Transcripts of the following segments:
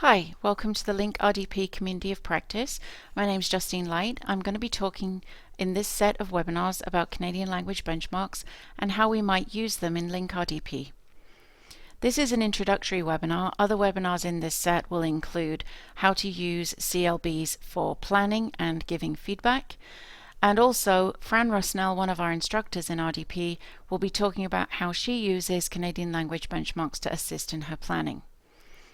Hi, welcome to the Link RDP Community of Practice. My name is Justine Light. I'm going to be talking in this set of webinars about Canadian language benchmarks and how we might use them in Link RDP. This is an introductory webinar. Other webinars in this set will include how to use CLBs for planning and giving feedback. And also, Fran Rusnell, one of our instructors in RDP, will be talking about how she uses Canadian language benchmarks to assist in her planning.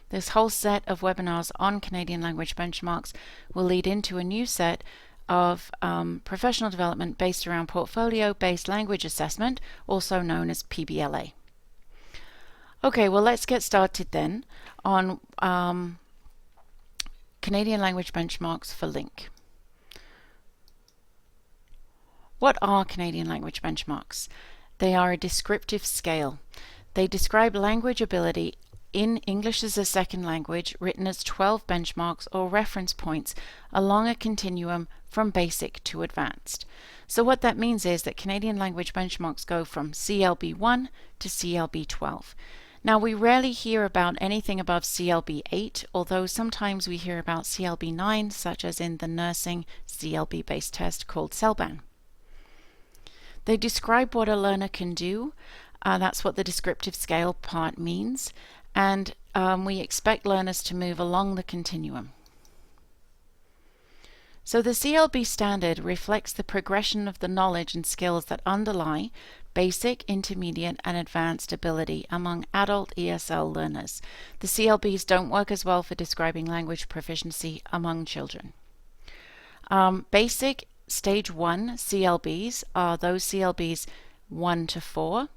This whole set of webinars on Canadian language benchmarks will lead into a new set of professional development based around portfolio-based language assessment, also known as PBLA. Okay, well, let's get started then on Canadian language benchmarks for Link. What are Canadian language benchmarks? They are a descriptive scale. They describe language ability in English as a second language, written as 12 benchmarks or reference points along a continuum from basic to advanced. So what that means is that Canadian language benchmarks go from CLB 1 to CLB 12. Now, we rarely hear about anything above CLB 8, although sometimes we hear about CLB 9, such as in the nursing CLB-based test called CELBAN. They describe what a learner can do. That's what the descriptive scale part means. And we expect learners to move along the continuum. So the CLB standard reflects the progression of the knowledge and skills that underlie basic, intermediate, and advanced ability among adult ESL learners. The CLBs don't work as well for describing language proficiency among children. Basic Stage 1 CLBs are those CLBs 1 to 4.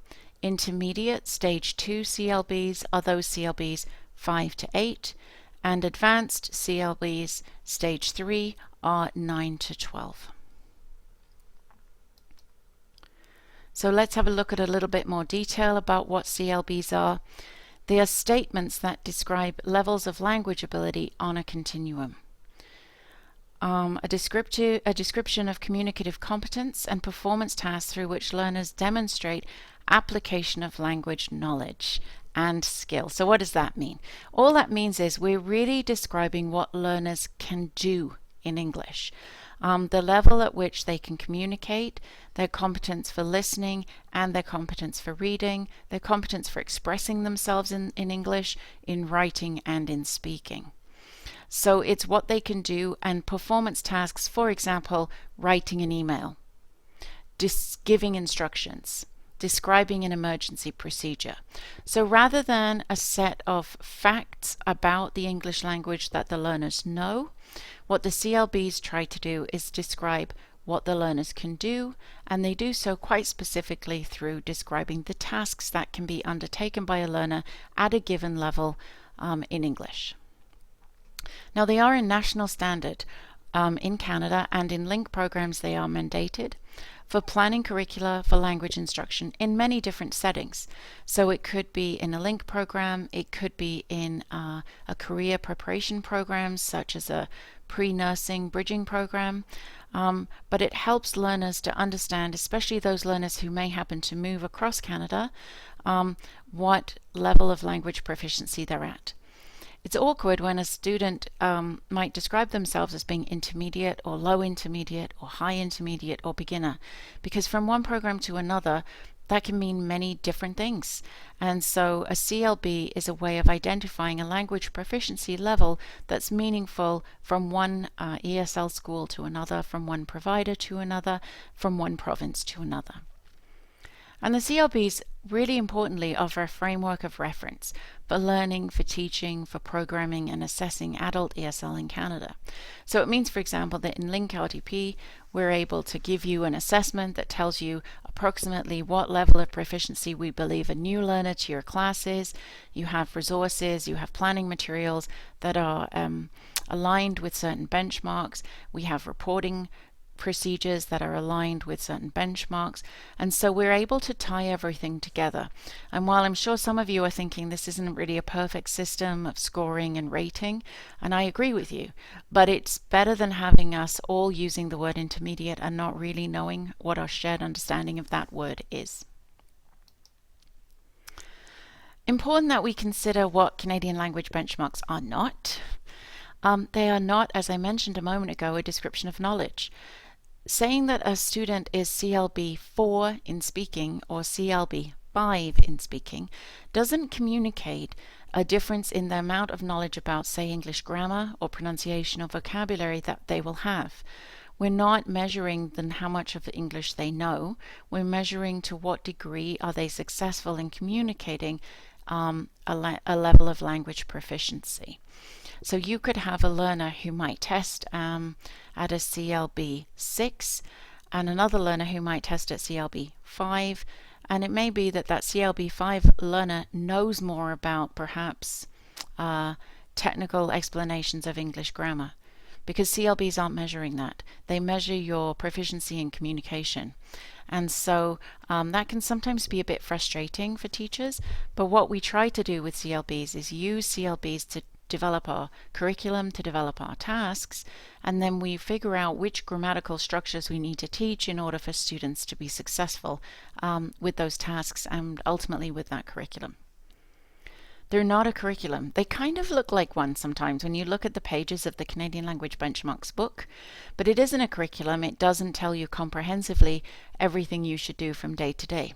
Intermediate Stage 2 CLBs are those CLBs 5 to 8, and advanced CLBs Stage 3 are 9 to 12. So let's have a look at a little bit more detail about what CLBs are. They are statements that describe levels of language ability on a continuum. A description of communicative competence and performance tasks through which learners demonstrate application of language knowledge and skill. So what does that mean? All that means is we're really describing what learners can do in English. The level at which they can communicate, their competence for listening and their competence for reading, their competence for expressing themselves in English, in writing and in speaking. So it's what they can do, and performance tasks, for example, writing an email, giving instructions, describing an emergency procedure. So rather than a set of facts about the English language that the learners know, what the CLBs try to do is describe what the learners can do, and they do so quite specifically through describing the tasks that can be undertaken by a learner at a given level in English. Now, they are a national standard in Canada, and in Link programs they are mandated for planning curricula for language instruction in many different settings. So it could be in a Link program, it could be in a career preparation program such as a pre-nursing bridging program, but it helps learners to understand, especially those learners who may happen to move across Canada, what level of language proficiency they're at. It's awkward when a student might describe themselves as being intermediate or low intermediate or high intermediate or beginner, because from one program to another that can mean many different things. And so a CLB is a way of identifying a language proficiency level that's meaningful from one ESL school to another, from one provider to another, from one province to another. And the CLBs, really importantly, offer a framework of reference for learning, for teaching, for programming and assessing adult ESL in Canada. So it means, for example, that in Link RDP, we're able to give you an assessment that tells you approximately what level of proficiency we believe a new learner to your class is. You have resources, you have planning materials that are aligned with certain benchmarks. We have reporting procedures that are aligned with certain benchmarks, and so we're able to tie everything together. And while I'm sure some of you are thinking this isn't really a perfect system of scoring and rating, and I agree with you, but it's better than having us all using the word intermediate and not really knowing what our shared understanding of that word is. Important that we consider what Canadian language benchmarks are not. They are not, as I mentioned a moment ago, a description of knowledge. Saying that a student is CLB 4 in speaking or CLB 5 in speaking doesn't communicate a difference in the amount of knowledge about, say, English grammar or pronunciation or vocabulary that they will have. We're not measuring how much of English they know. We're measuring to what degree are they successful in communicating a level of language proficiency. So you could have a learner who might test at a CLB 6 and another learner who might test at CLB 5, and it may be that that CLB 5 learner knows more about perhaps technical explanations of English grammar, because CLBs aren't measuring that. They measure your proficiency in communication. And so that can sometimes be a bit frustrating for teachers, but what we try to do with CLBs is use CLBs to develop our curriculum, to develop our tasks, and then we figure out which grammatical structures we need to teach in order for students to be successful with those tasks and ultimately with that curriculum. They're not a curriculum. They kind of look like one sometimes when you look at the pages of the Canadian Language Benchmarks book, but it isn't a curriculum. It doesn't tell you comprehensively everything you should do from day to day.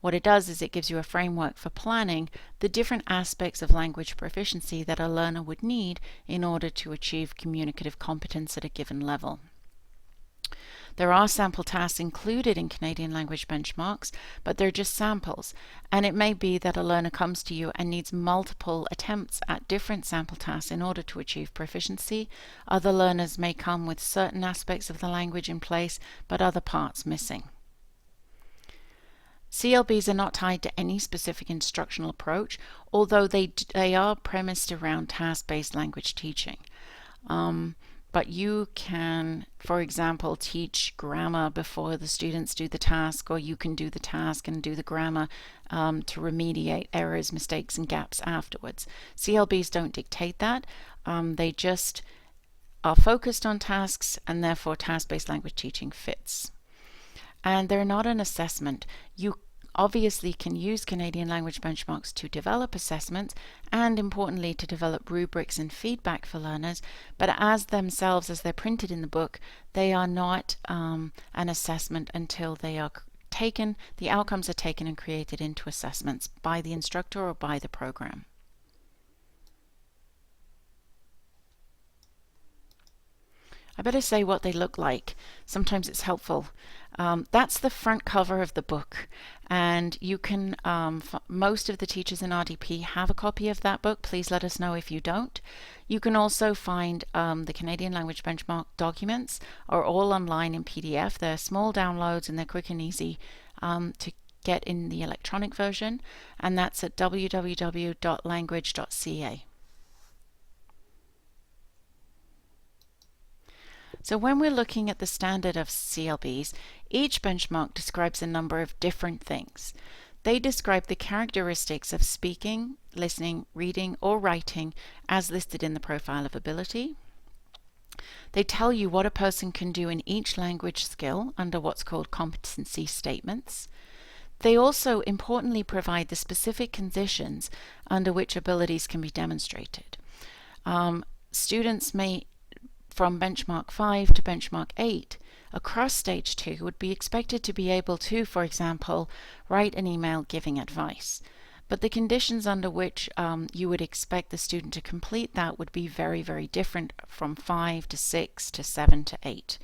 What it does is it gives you a framework for planning the different aspects of language proficiency that a learner would need in order to achieve communicative competence at a given level. There are sample tasks included in Canadian language benchmarks, but they're just samples, and it may be that a learner comes to you and needs multiple attempts at different sample tasks in order to achieve proficiency. Other learners may come with certain aspects of the language in place, but other parts missing. CLBs are not tied to any specific instructional approach, although they are premised around task-based language teaching. But you can, for example, teach grammar before the students do the task, or you can do the task and do the grammar to remediate errors, mistakes, and gaps afterwards. CLBs don't dictate that. They just are focused on tasks, and therefore task-based language teaching fits. And they're not an assessment. You obviously can use Canadian language benchmarks to develop assessments and, importantly, to develop rubrics and feedback for learners, but as themselves, as they're printed in the book, they are not an assessment until they are taken, the outcomes are taken and created into assessments by the instructor or by the program. I better say what they look like. Sometimes it's helpful. That's the front cover of the book, and you can, most of the teachers in RDP have a copy of that book. Please let us know if you don't. You can also find the Canadian Language Benchmark documents are all online in PDF. They're small downloads and they're quick and easy to get in the electronic version, and that's at www.language.ca. So when we're looking at the standard of CLBs, each benchmark describes a number of different things. They describe the characteristics of speaking, listening, reading, or writing as listed in the profile of ability. They tell you what a person can do in each language skill under what's called competency statements. They also importantly provide the specific conditions under which abilities can be demonstrated. Students may, from benchmark 5 to benchmark 8, across stage 2 would be expected to be able to, for example, write an email giving advice. But the conditions under which you would expect the student to complete that would be very, very different from 5 to 6 to 7 to 8.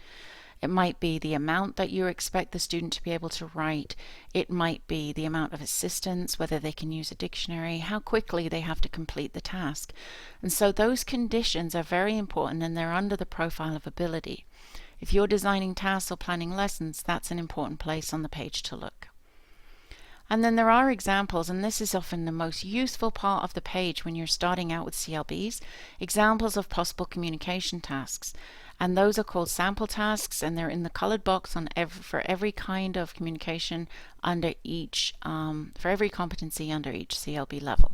It might be the amount that you expect the student to be able to write. It might be the amount of assistance, whether they can use a dictionary, how quickly they have to complete the task. And so those conditions are very important, and they're under the profile of ability. If you're designing tasks or planning lessons, that's an important place on the page to look. And then there are examples, and this is often the most useful part of the page when you're starting out with CLBs, examples of possible communication tasks. And those are called sample tasks, and they're in the colored box on for every kind of communication under each, for every competency under each CLB level.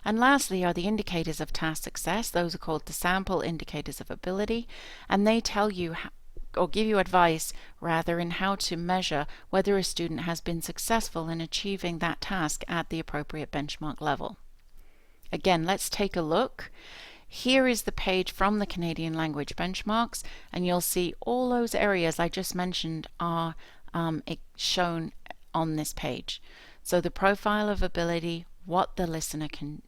And lastly are the indicators of task success. Those are called the sample indicators of ability, and they tell you or give you advice rather in how to measure whether a student has been successful in achieving that task at the appropriate benchmark level. Again, let's take a look. Here is the page from the Canadian Language Benchmarks, and you'll see all those areas I just mentioned are shown on this page. So the profile of ability, what the listener can,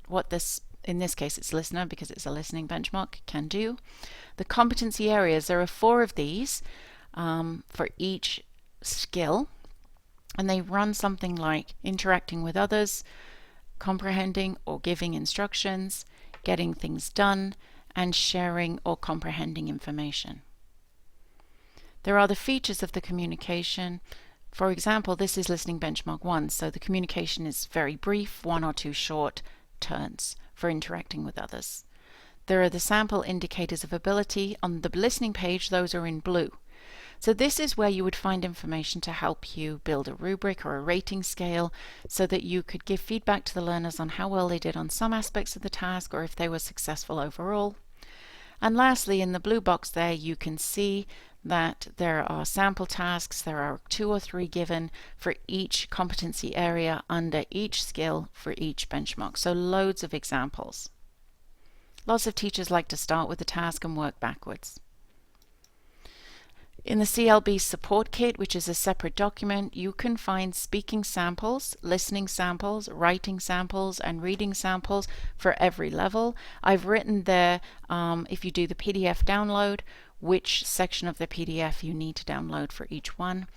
in this case it's listener because it's a listening benchmark, can do. The competency areas, there are 4 of these for each skill, and they run something like interacting with others, comprehending or giving instructions, getting things done, and sharing or comprehending information. There are the features of the communication. For example, this is listening benchmark 1, so the communication is very brief, 1 or 2 short turns for interacting with others. There are the sample indicators of ability. On the listening page, those are in blue. So this is where you would find information to help you build a rubric or a rating scale so that you could give feedback to the learners on how well they did on some aspects of the task or if they were successful overall. And lastly, in the blue box there, you can see that there are sample tasks. There are 2 or 3 given for each competency area under each skill for each benchmark. So loads of examples. Lots of teachers like to start with the task and work backwards. In the CLB support kit, which is a separate document, you can find speaking samples, listening samples, writing samples, and reading samples for every level. I've written there, if you do the PDF download, which section of the PDF you need to download for each one.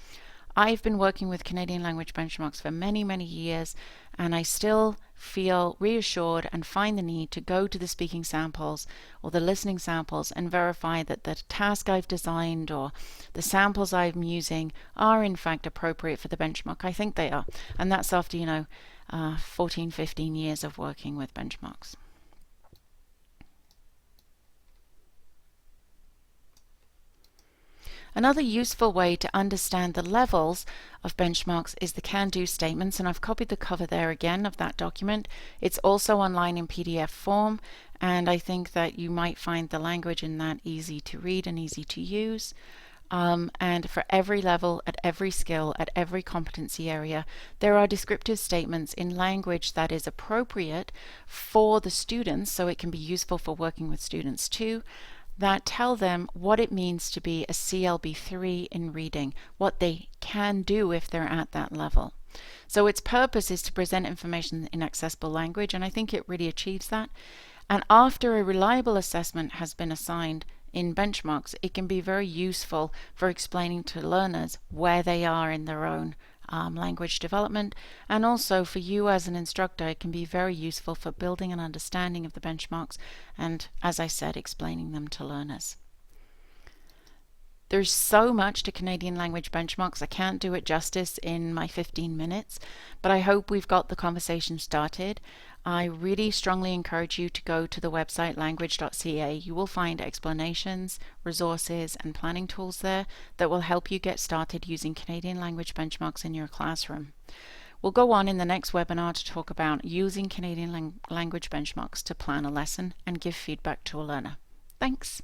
I've been working with Canadian Language Benchmarks for many, many years, and I still feel reassured and find the need to go to the speaking samples or the listening samples and verify that the task I've designed or the samples I'm using are in fact appropriate for the benchmark. I think they are, and that's after 14, 15 years of working with benchmarks. Another useful way to understand the levels of benchmarks is the can-do statements, and I've copied the cover there again of that document. It's also online in PDF form, and I think that you might find the language in that easy to read and easy to use. And for every level, at every skill, at every competency area, there are descriptive statements in language that is appropriate for the students, so it can be useful for working with students too, that tell them what it means to be a CLB3 in reading, what they can do if they're at that level. So its purpose is to present information in accessible language, and I think it really achieves that. And after a reliable assessment has been assigned in benchmarks, it can be very useful for explaining to learners where they are in their own language development, and also for you as an instructor it can be very useful for building an understanding of the benchmarks and, as I said, explaining them to learners. There's so much to Canadian Language Benchmarks, I can't do it justice in my 15 minutes, but I hope we've got the conversation started. I really strongly encourage you to go to the website language.ca. You will find explanations, resources, and planning tools there that will help you get started using Canadian Language Benchmarks in your classroom. We'll go on in the next webinar to talk about using Canadian Language Benchmarks to plan a lesson and give feedback to a learner. Thanks.